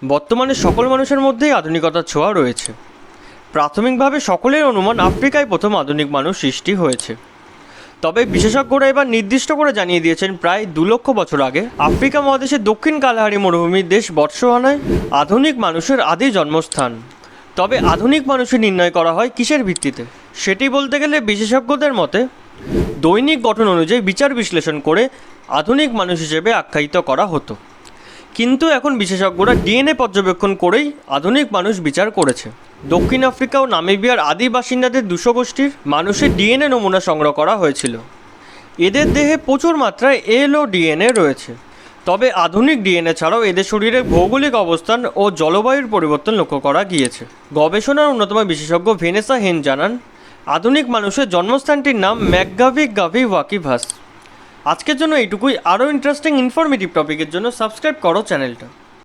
বর্তমানে সকল মানুষের মধ্যেই আধুনিকতার ছোঁয়া রয়েছে। প্রাথমিকভাবে সকলের অনুমান আফ্রিকায় প্রথম আধুনিক মানুষ সৃষ্টি হয়েছে। তবে বিশেষজ্ঞরা এবার নির্দিষ্ট করে জানিয়ে দিয়েছেন প্রায় 2 লক্ষ বছর আগে আফ্রিকা মহাদেশের দক্ষিণ কালাহারি মরুভূমির দেশ বটসোয়ানায় আধুনিক মানুষের আদি জন্মস্থান। তবে আধুনিক মানুষের নির্ণয় করা হয় কিসের ভিত্তিতে? সেটি বলতে গেলে বিশেষজ্ঞদের মতে দৈনিক গঠন অনুযায়ী বিচার বিশ্লেষণ করে আধুনিক মানুষ হিসেবে আখ্যায়িত করা হতো। কিন্তু এখন বিশেষজ্ঞরা ডিএনএ পর্যবেক্ষণ করেই আধুনিক মানুষ বিচার করেছে। দক্ষিণ আফ্রিকা ও নামিবিয়ার আদি বাসিন্দাদের 200 গোষ্ঠীর মানুষের ডিএনএ নমুনা সংগ্রহ করা হয়েছিল। এদের দেহে প্রচুর মাত্রায় এল ও ডিএনএ রয়েছে। তবে আধুনিক ডিএনএ ছাড়াও এদের শরীরের ভৌগোলিক অবস্থান ও জলবায়ুর পরিবর্তন লক্ষ্য করা গিয়েছে। গবেষণার অন্যতম বিশেষজ্ঞ ভেনেসা হেন জানান, আধুনিক মানুষের জন্মস্থানটির নাম ম্যাকগাভি ওয়াকিভাস। আজকের জন্য এইটুকুই। আরও ইন্টারেস্টিং ইনফরমেটিভ টপিকের জন্য সাবস্ক্রাইব করো চ্যানেলটা।